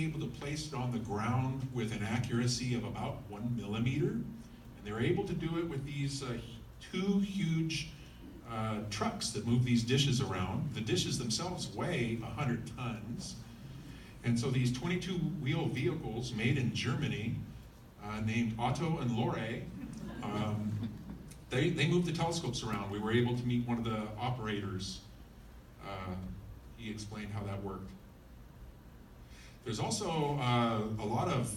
be able to place it on the ground with an accuracy of about 1 millimeter. And they're able to do it with these two huge trucks that move these dishes around. The dishes themselves weigh 100 tons. And so these 22-wheel vehicles made in Germany, named Otto and Lore, they moved the telescopes around. We were able to meet one of the operators. He explained how that worked. There's also a lot of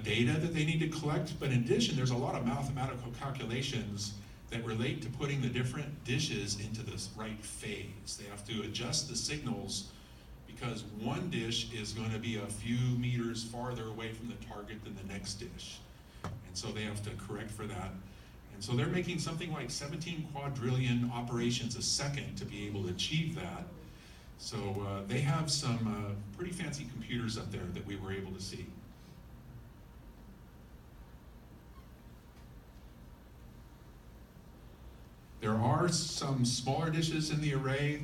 data that they need to collect, but in addition, there's a lot of mathematical calculations that relate to putting the different dishes into this right phase. They have to adjust the signals because one dish is going to be a few meters farther away from the target than the next dish. And so they have to correct for that. And so they're making something like 17 quadrillion operations a second to be able to achieve that. So they have some pretty fancy computers up there that we were able to see. There are some smaller dishes in the array,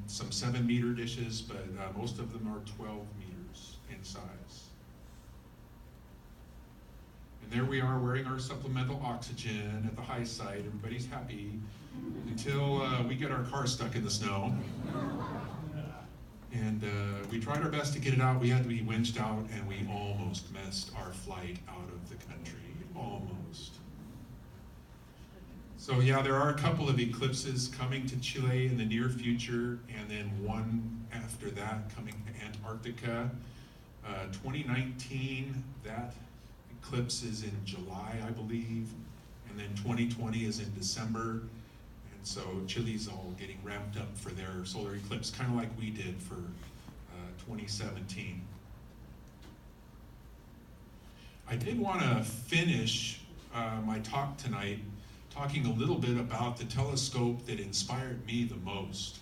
some 7-meter dishes, but most of them are 12 meters in size. And there we are wearing our supplemental oxygen at the high side. Everybody's happy until we get our car stuck in the snow. And we tried our best to get it out. We had to be winched out, and we almost missed our flight out of the country. Almost. So yeah, there are a couple of eclipses coming to Chile in the near future, and then one after that coming to Antarctica. 2019, that eclipse is in July, I believe, and then 2020 is in December. And so Chile's all getting ramped up for their solar eclipse, kind of like we did for 2017. I did want to finish my talk tonight talking a little bit about the telescope that inspired me the most,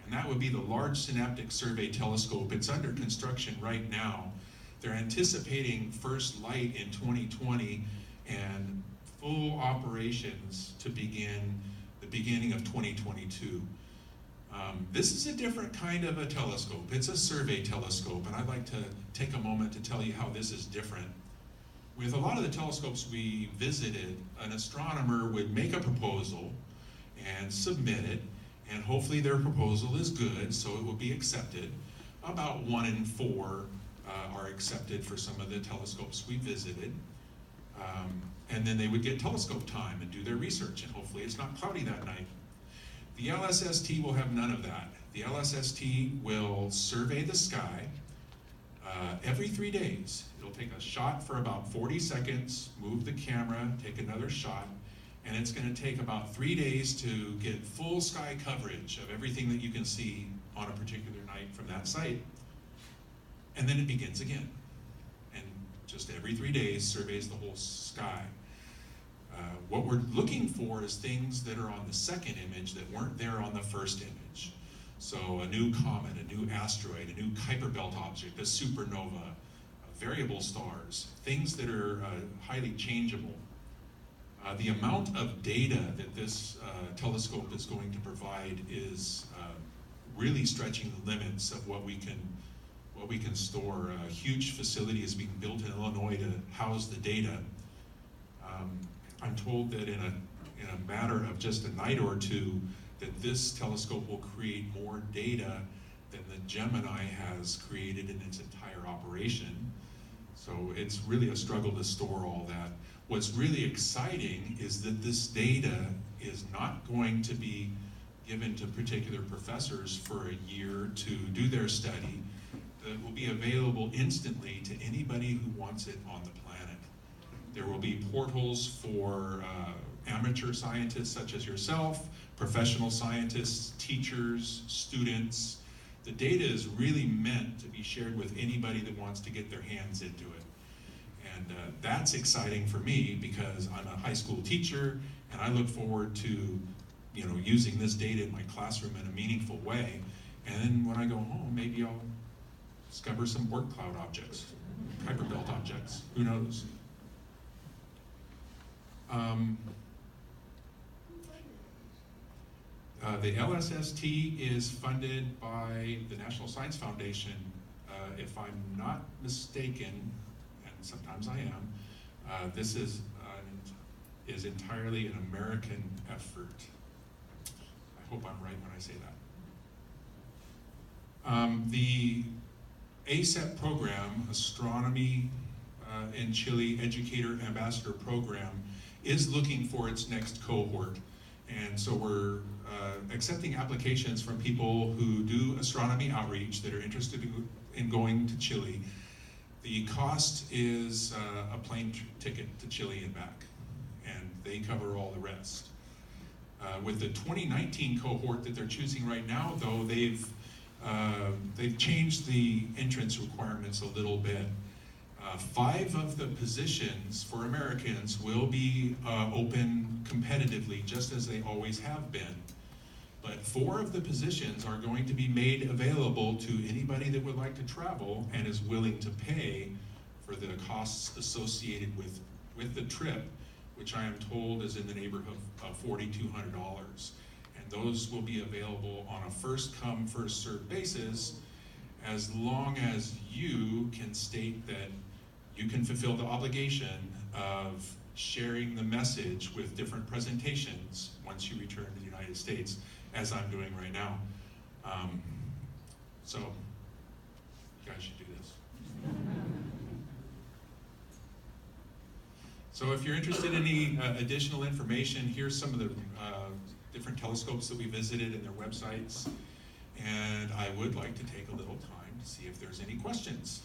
and that would be the Large Synaptic Survey Telescope. It's under construction right now. They're anticipating first light in 2020 and full operations to begin the beginning of 2022. This is a different kind of a telescope. It's a survey telescope, and I'd like to take a moment to tell you how this is different. With a lot of the telescopes we visited, an astronomer would make a proposal and submit it, and hopefully their proposal is good, so it will be accepted. About 1 in 4 are accepted for some of the telescopes we visited. And then they would get telescope time and do their research, and hopefully it's not cloudy that night. The LSST will have none of that. The LSST will survey the sky every 3 days. It'll take a shot for about 40 seconds, move the camera, take another shot, and it's going to take about 3 days to get full sky coverage of everything that you can see on a particular night from that site. And then it begins again. And just every 3 days surveys the whole sky. What we're looking for is things that are on the second image that weren't there on the first image. So a new comet, a new asteroid, a new Kuiper Belt object, a supernova, variable stars, things that are highly changeable. The amount of data that this telescope is going to provide is really stretching the limits of what we can store. A huge facility is being built in Illinois to house the data. I'm told that in a matter of just a night or two, that this telescope will create more data than the Gemini has created in its entire operation. So it's really a struggle to store all that. What's really exciting is that this data is not going to be given to particular professors for a year to do their study. It will be available instantly to anybody who wants it on the planet. There will be portals for amateur scientists such as yourself, professional scientists, teachers, students. The data is really meant to be shared with anybody that wants to get their hands into it. And that's exciting for me because I'm a high school teacher and I look forward to using this data in my classroom in a meaningful way. And then when I go home, maybe I'll discover some work cloud objects, Kuiper Belt objects, who knows? The LSST is funded by the National Science Foundation if I'm not mistaken, and sometimes I am, this is entirely an American effort. I hope I'm right when I say that. The ASEP program, Astronomy in Chile Educator Ambassador Program, is looking for its next cohort. And so we're accepting applications from people who do astronomy outreach that are interested in going to Chile. The cost is a plane ticket to Chile and back, and they cover all the rest. With the 2019 cohort that they're choosing right now, though, they've changed the entrance requirements a little bit. 5 of the positions for Americans will be open competitively, just as they always have been. But 4 of the positions are going to be made available to anybody that would like to travel and is willing to pay for the costs associated with the trip, which I am told is in the neighborhood of $4,200. And those will be available on a first-come, first-served basis, as long as you can state that you can fulfill the obligation of sharing the message with different presentations once you return to the United States, as I'm doing right now. So, you guys should do this. So if you're interested in any additional information, here's some of the different telescopes that we visited and their websites. And I would like to take a little time to see if there's any questions.